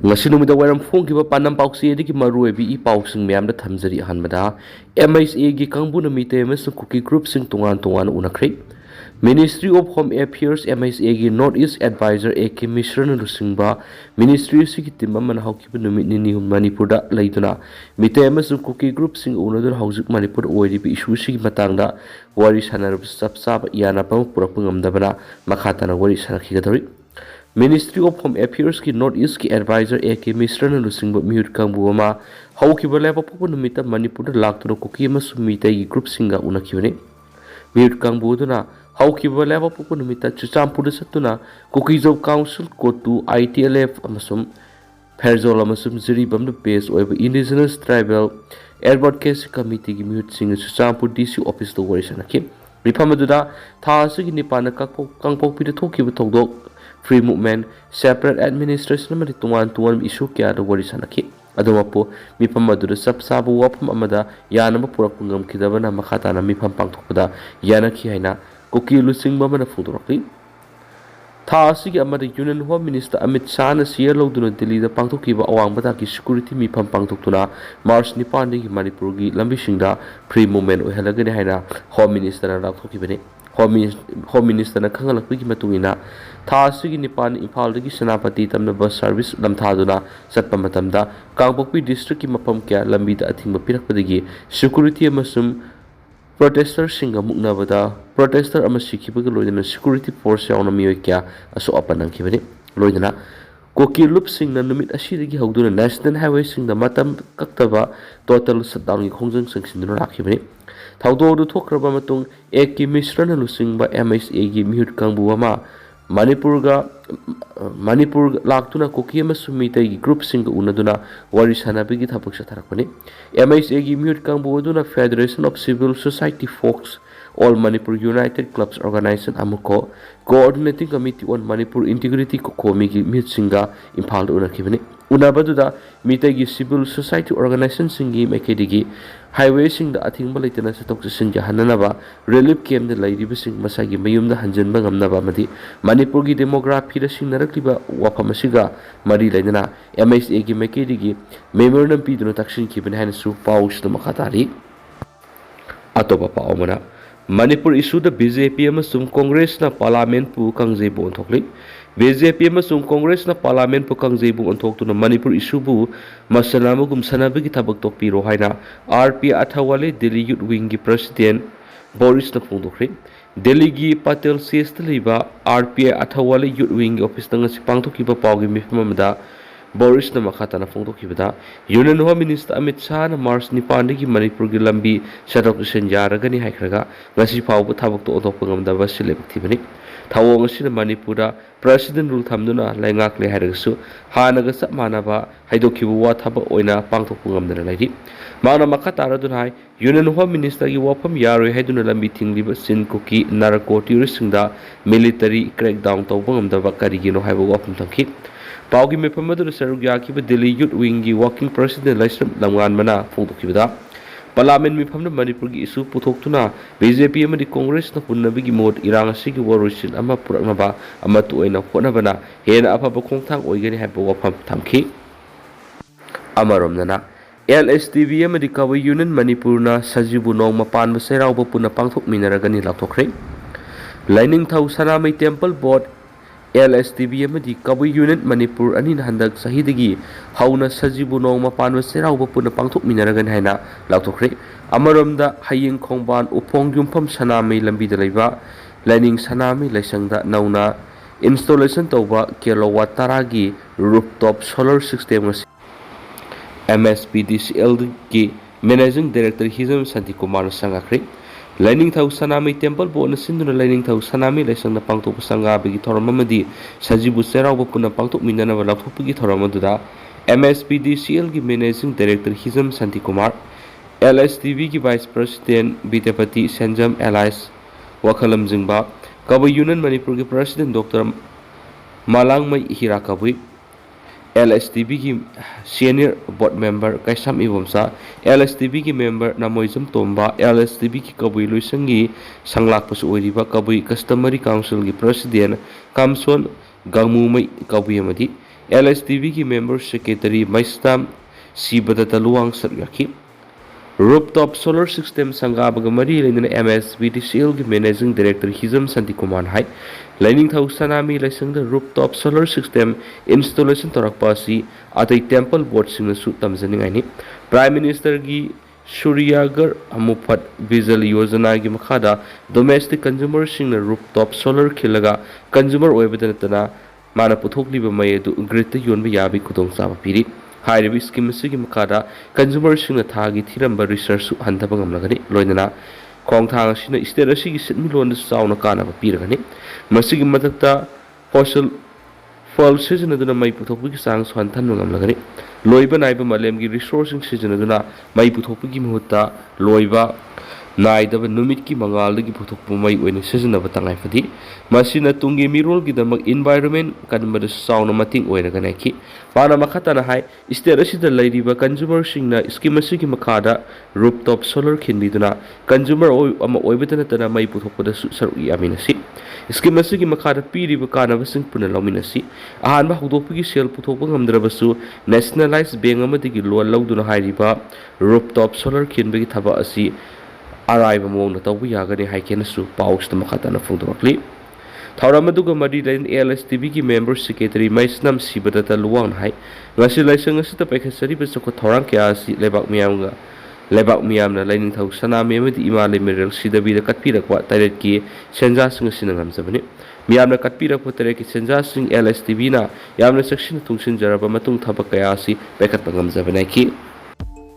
ngasi numida wairam phongkiba panam pauksi ediki maruebi I pausing meyamda thamjari ahanbada MSA gi kangbuna mite amasung Kuki group sing tungan unakre Ministry of Home Affairs MSA gi North East Advisor AK Mishran Lusingba Ministry sigi timma man hawkiba numit nini Manipurda laiduna mite amasung Kuki group sing unadur hawjuk Manipur oiribi issue sigi matangda wari sanar sapsab yana pam purak ngamdabana makhatana wari sanakhigadari Ministry of Home Affairs ki North East ki Advisor AK Mishran Lusingba mute kangbuama hawkiba leba popo numita Manipur laktuna Kuki amasung mite gi group singa unakibane mute kangbuaduna hawkiba leba popo numita Chuchampur satuna Kuki Job Council Kotu ITLF amasum Perzol amasum Ziribam the base over Indigenous Tribal Advocacy Committee ki mute singa Chuchampur DC office to wari sanaki Ripamaduna Thasigi Nipana Kangpok Pita Tokiba Togdok Free movement, separate administration amadi tungan issue kya da wari sanaki adumapo mipam madura sabsabu wapam amada yanama purak pungam kidabana makhatana mipam pangthokpada yanaki haina Kuki lusingba mana fudurakli Thasigi amada Union Home Minister Amit Shah na siya lawduna Delhi da pangthokiba awangbata ki security mipam pangthoktuna March 9 gi Manipur gi lambisingda free movement oihalagani haina Home Minister na laktokibane Home Minister na khangalakpi ki matungina Thasigi Nipan Impal-dagi Senapati tamna bus service lamthaduna satpa matamda Kangpokpi district ki mapam kya lambida athingba pirakpadagi security amasum protester singa muknabada protester amasikibaga loidana security force yauna miyoi kya aso apanangkibani loidana Kuki loop singna numit asidagi hawduna national highway singda matam kaktaba total shutdown gi khongjang sangsinduna rakhibani Thadou thokraba matung ek Mishran Lusingba MSA gi mihut kangbu ama Manipur laktuna Kuki amasung mite gi group singa unaduna wari sanabigi thabak satharakpani MSA gi mihut kangbu aduna Federation of Civil Society Folks All Manipur United Clubs Organization amuko Coordinating Committee on Manipur Integrity Kokomi gi mihut singa Impal unakibani unabaduda mite gi civil society organization singi mekedigi highway sing da athingba leitana satok sinja hananaba relief camp da lairiba sing masagi mayum da hanjanba ngamnaba madi Manipur gi demography da sing narakliba wafam asiga mari lainana MSA gi mekedigi memorandum piduna taksin ki ben su paus da makatari atopa paumana Manipur issue da BJP amasung Congress na parliament pu kangjei bon thokli BJP amasung Congress na parliament pu kangjei bu onthok tuna Manipur issue bu masanamugum sanabigi thabak tokpiro haina RP Athawale Delhi Youth Wing gi president Boris na phongdokre Delhi gi Patel CS liba RP Athawale Youth Wing office tanga sipangthokiba pawgi mifmamda Boris na makata na phongdokibada Union Home Minister Amit Shah na March 9 gi Manipur gi lambi sadok senjaragani haikhraga ngasi phawbu thabak to otopngamda silebthibani Thawong asina Manipura President rule thamduna laingak le hairagsu hanaga sap manaba haidokhibu wa thaba oina pangthokpungamdana laidi mana makata dunhai Union Home Minister gi wafam yaroi haiduna lambi thingliba sin Kuki narco terrorist singda military crackdown tawbangamda karigino haibu wafam tangki Paugi mepamadu sarugya kiba Delhi Youth Wing gi working president laisam lamgan mana phongdokibada Parliament mifamna Manipur gi issue puthokuna BJP amadi Congress na punnabigi mod irang asigi warusin ama puraknaba ama tuoina khonabana hena afaba khongthang oigani haiba wafam thamki amaromnana LSTV amadi Kawi Union Manipur na sajibu nong mapan basairauba punna pangthok minaragani lakthokre Lining Thau Sanamai Temple Board LSTV amadi Kawi Unit Manipur anin handak sahidagi hauna sajibu nong mapan basairauba punna pangthok minaragan haina lakthokre amaromda hayeng khongban upong yumpham sanamai lambi da laiba Lining Sanamai laisangda nauna installation tawba kilowatt taragi rooftop solar system MSPDCL ki Managing Director Hizam Santi Kumar Sangakre Lining Thau Sanamai Temple Board na sinduna Lining Thau Sanamai laisang na pangtok sanga bigi thoramamadi sajibu serauba punna pangtok minana walakthopigi thoramadura MSPDCL ki Managing Director Hizam Santi Kumar LSTV ki Vice President Bidepati Sanjam Elias Wakalam Jingba Kawi Union Manipur ki President Dr. Malangmai Hirakabui LSTV ki Senior Board Member Kaisam Ibomsa LSTV ki Member Namoizam Tomba LSTV ki Kabui Luisangi Sanglakpasu Oiriba Kabui Customary Council ki President Kamson Gangmumai Kabui Amadi LSTV की member secretary Maistam Sibadata Luang Saryaki Rooftop Solar System Sangabaga Mari Lena MSVTCL की Managing Director Hizam Santikumar Hai Lining Thau Sanami Lasang the Rooftop Solar System Installation Torakpasi at a temple board sing the suit Tamzani Prime Minister Gi Suryagar Amuphat Visual Yojana gi Makhada domestic consumer sing the rooftop solar khilaga consumer oibadanatana mana puthokliba mai du grid ta yonba yabi kudong saba piri hairibi scheme sigi Makhada consumer sing the thagi thiramba research handaba ngamlagani loinana khong thang sina state asigi sitmi lon sauna kana ba piragani masigi matakta fossil fuel sizinaduna mai puthokpi sang swan than ngamlagani loiba naiba malemgi resourcing sizinaduna mai puthokpi muhutta loiba naidaba numit ki mangal gi puthokpu mai oina sizinaba tangai fadi masina tungi mirol gi damak environment kanmada sauna mating oina ganaki pana makhata na hai state asida lairiba consumer singna scheme asigi makhada rooftop solar khinbiduna consumer ama oibadana tana mai puthokpada saru yaminasi scheme asigi makhada piriba kana basing puna lauminasi ahan ba hudokpi sel puthokpa ngamdrabasu nationalized bank amadigi loan lauduna hairiba rooftop solar khinbagi thaba asi arrive among the Tawiyagani Haikenasu, Paus the Makatana Fundokli. Tauramaduga Madidan LSTV ki member secretary Maisnam Sibadata Luang Hai, Nasilasang Sita Pekasaribas of Torankiasi, Lebak Miamna, Lining Tausana, Memedi Imali Mirrel, Sidabi the Katpira, what Tareki, Senzasing Sinangam Sabani. Miamna Katpira Potereki Senzasing LSTV na, Yamna section Tungshin Jarabamatung Tabakayasi, Bekatangam Zabanaki.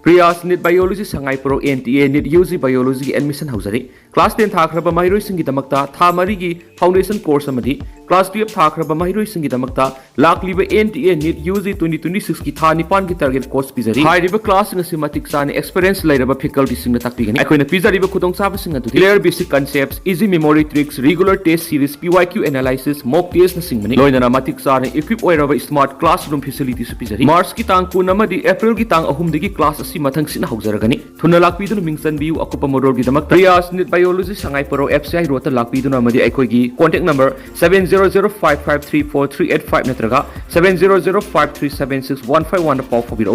Priyas NEET Biology Sangai Pro NTA NEET UG Biology Admission Hausari Class 10 Thakraba Mahiroi Singidamakta Tha Marigi Foundation Course Amadi Class 12 Thakraba Mahiroi Singidamakta Lakliba NTA NEET UG 2026 ki Tha Nipan ki target course pizari High River Class in a Simatic San experience Lairaba faculty sing the Takpigani Aquina Pizza River Kutong Sabasing and clear basic concepts easy memory tricks regular test series PYQ analysis mock test na singmani Loina Matic San equip oiraba smart classroom facilities pizari Mars ki tang kunamadi April ki tang ahumdigi class si mathang sina haujaragani thuna lakpiduna mingsan biu akupa modor gi damak Priyas NEET Biology Sangai Pro FCI rota lakpiduna amadi aikoi gi contact number 7005534385 natraga 7005376151 pau fobiro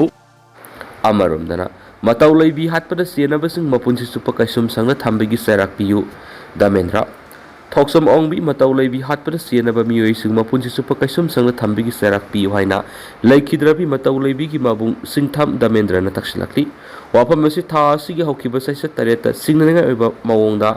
Amaramdana Mataulai bi hatpada senabasing mapunsi supa kasum sangna thambigi serak piu Damendra Thoksam ongbi mataulai bi hatpada senaba mioi sing mapunsi supa kasum sangna thambigi serak piu haina laikhidrabi mataulai bi gi mabung singtham Damendra na taksilakli wapam asi tha asigi haukiba saisa tareta singnanga oiba mawongda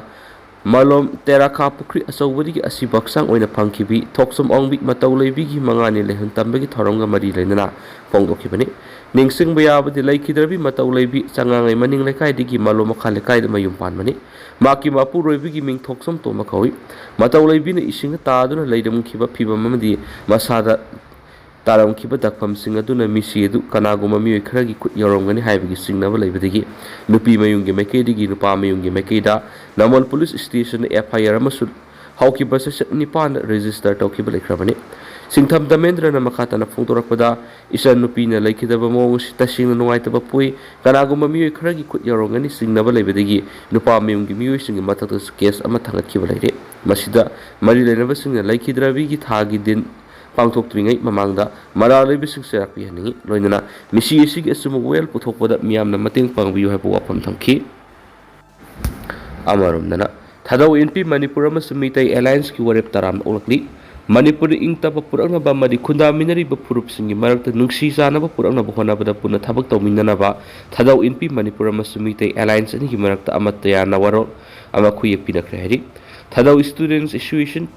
malom teraka pukri asawadi gi asi baksang oina phangkibi thoksam ongbi mataulai bi gi mangani lehun tambagi thoronga mari leinana pongdokibani ningsing bayabadi laikhidrabi mataulai bi changangai maning lekai digi malom khale kai da mayum panmani maki mapu roibi gi ming thoksam to makawi mataulai bi na ising ta duna leidam khiba phiba mamadi masada taram khiba dakpham sing aduna misi edu kanaguma mi kharagi khut yorongani haibagi singnaba leibadigi nupi mayungi mekedigi nupa mayungi mekeda namal police station FIR amasul haukiba sa nipan register tawkiba lekrabani singtham Damendra na makata na phungtorakpada isan nupi na laikidaba mong tasing na nungaitaba pui kanaguma mi kharagi khut yorongani singnaba leibadigi nupa mayungi mi singi matata case ama thangat kiba leire masida mari lenaba singna laikidrabi gi thagi din Pangtok Tringai Mamangda, Marali Bising Serapi Hani, Loinana, Missy Sig Esumuel Putopoda Miam Namating Pangview have wapam Tanki Amarum Nana, Thadou inpi Manipurama Sumita Alliance Kiwarep Taram Olakli, Manipur ing tapa purang ba madi kunda minari ba purup singi marakta nungsi sana ba purang na buhana ba puna tabak taw minana ba Thadou inpi Manipurama Sumita Alliance ani ki marakta amataya nawaro ama kuye pinakrehari Thadou Students Association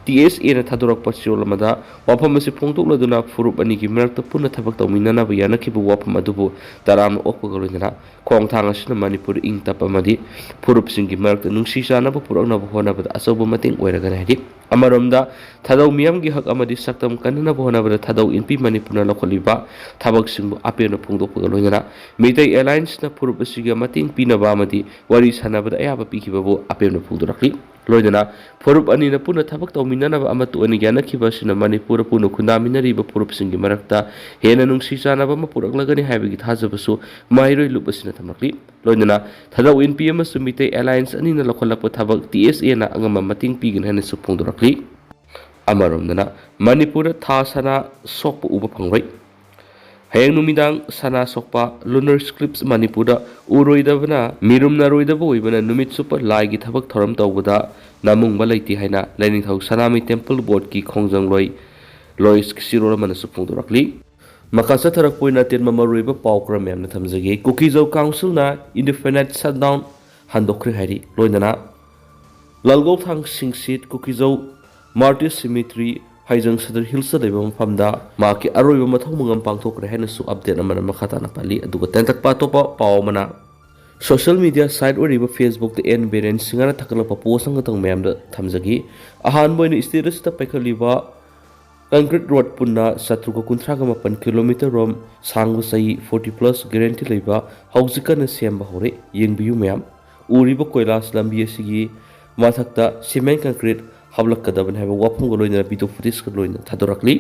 TSA na Thadorak Pasyolamada, Wapam si Pongtok Laduna Furup Aniki Merta Puna Tabak Minana Viana Kibu Wapam Adubu, Taram Okagalina, Kong Tangas na Manipur ing Tapamadi, Purup Singi Merta Nungsisana Purana Buhona but Asobumating Weraganadi, Amaramda, Thadou Miam Gihak Amadi Saktam Kanana Buhona but Thadou inpi Manipuna Lokoliba, Tabak Simbu Apena Pongtok Galina, Metai Alliance na Purup Siga Mating Pinabamadi, Waris Hanabada Ayaba Pikibabu Apena Puldurakli. Loidana, Purup Anina Puna Tabak Minana Amatu and Yana Kibasina Manipura Puna Kundaminari Purup Singi Marakta, Hena Nung Sisana Purak Lagani having it Hazabasu, Mairo Lupasina Tamakli, Loidana, Thadou in PM Sumite Alliance and in the local Tabak TSA na Angama Mating Pig and Suppundurakli. ꯑꯃꯔꯣꯝꯗꯅ ꯃꯅꯤꯄꯨꯔꯗ ꯊꯥ ꯁꯅꯥ ꯁꯣꯛꯄ ꯎꯕ ꯐꯪꯂꯣꯏ꯫ ꯍꯌꯦꯡ ꯅꯨꯃꯤꯗꯥꯡ ꯁꯅꯥ ꯁꯣꯛꯄ lunar ꯁ꯭ꯀ꯭ꯂꯤꯞꯁ ꯃꯅꯤꯄꯨꯔꯗ ꯎꯔꯣꯏꯗꯕꯅ ꯃꯤꯔꯨꯝꯅꯔꯣꯏꯗꯕ ꯑꯣꯏꯕꯅ ꯅꯨꯃꯤꯠ ꯆꯨꯞꯄ ꯂꯥꯏꯒꯤ ꯊꯕꯛ ꯊꯧꯔꯝ ꯇꯧꯕꯗ ꯅꯥꯃꯨꯡꯕ ꯂꯩꯇꯦ ꯍꯥꯏꯅ ꯂꯥꯏꯅꯤꯡꯊꯧ ꯁꯅꯥꯃꯍꯤ ꯇꯦꯝꯄꯜ ꯕꯣꯔꯗꯀꯤ ꯈꯣꯡꯖꯪꯂꯣꯏ ꯂꯣꯏꯁ ꯆꯤꯔꯣꯜ ꯑꯃꯅꯁꯨ ꯐꯣꯡꯗꯣꯔꯛꯂꯤ꯫ ꯃꯈꯥ ꯆꯠꯊꯔꯛꯄ ꯑꯣꯏꯅ ꯑꯇꯦꯟꯕ ꯃꯔꯨꯑꯣꯏꯕ ꯄꯥꯎ ꯈꯔ ꯃꯌꯥꯝꯅ ꯊꯝꯖꯒꯦ꯫ ꯀꯨꯀꯤꯖꯧ ꯀꯥꯎꯟꯁꯤꯜꯅ Indefinite Shutdown ꯍꯟꯗꯣꯛꯈ꯭ꯔꯦ ꯍꯥꯏꯔꯤ꯫ ꯂꯣꯏꯅꯅ ꯂꯜꯒꯧꯊꯥꯡ ꯁꯤꯡꯁꯤꯠ ꯀꯨꯀꯤꯖꯧ ꯃꯥꯔꯇꯤꯔ ꯁꯤꯃꯤꯇ꯭ꯔꯤ ꯍꯩꯖꯪ ꯁꯗꯔ ꯍꯤꯜꯁꯇ ꯂꯩꯕ ꯃꯐꯝꯗ ꯃꯍꯥꯛꯀꯤ ꯑꯔꯣꯏꯕ ꯃꯊꯧ ꯃꯉꯝ ꯄꯥꯡꯊꯣꯛꯈ꯭ꯔꯦ ꯍꯥꯏꯅꯁꯨ ꯑꯞꯗꯦꯠ ꯑꯃꯅ ꯃꯈꯥ ꯇꯥꯅ ꯄꯜꯂꯤ꯫ ꯑꯗꯨꯒ ꯇꯦꯟꯇꯛꯄ ꯑꯇꯣꯞꯄ ꯄꯥꯎ ꯑꯃꯅ ꯁꯣꯁꯤꯌꯦꯜ ꯃꯤꯗꯤꯌꯥ ꯁꯥꯏꯠ ꯑꯣꯏꯔꯤꯕ ꯐꯦꯁꯕꯨꯛꯇ Biren ꯁꯤꯡꯒꯔꯅ ꯊꯥꯒꯠꯂꯛꯄ ꯄꯣꯁ ꯑꯃꯈꯛꯇꯪ ꯃꯌꯥꯝꯗ ꯊꯝꯖꯒꯤ꯫ ꯑꯍꯥꯟꯕ ꯑꯣꯏꯅ ꯁ꯭ꯇꯦꯇꯁꯇ ꯄꯥꯏꯈꯠꯂꯤꯕ ꯀꯪꯀ꯭ꯔꯤꯠ ꯔꯣꯗ ꯄꯨꯟꯅ 738 ꯀꯤꯂꯣꯃꯤꯇꯔ ꯔꯣꯝ ꯁꯥꯡꯕ ꯆꯍꯤ 40+ ꯒꯦꯔꯦꯟꯇꯤ ꯂꯩꯕ ꯍꯧꯖꯤꯛ ꯀꯟꯅ ꯁꯦꯝꯕ ꯍꯧꯔꯦ꯫ ꯌꯦꯡꯕꯤꯌꯨ ꯃꯌꯥꯝ, ꯎꯔꯤꯕ ꯀꯣꯏꯂꯥꯁ ꯂꯝꯕꯤ ꯑꯁꯤꯒꯤ ꯃꯊꯛꯇ ꯁꯤꯃꯦꯟ ꯀꯪꯀ꯭ꯔꯤꯠ ꯍꯥꯞꯂꯛꯀꯗꯕꯅꯤ ꯍꯥꯏꯕ ꯋꯥꯐꯝꯒ ꯂꯣꯏꯅꯅ ꯚꯤꯗꯤꯑꯣ ꯐꯨꯇꯦꯖꯀ ꯂꯣꯏꯅ ꯊꯥꯗꯣꯔꯛꯂꯤ꯫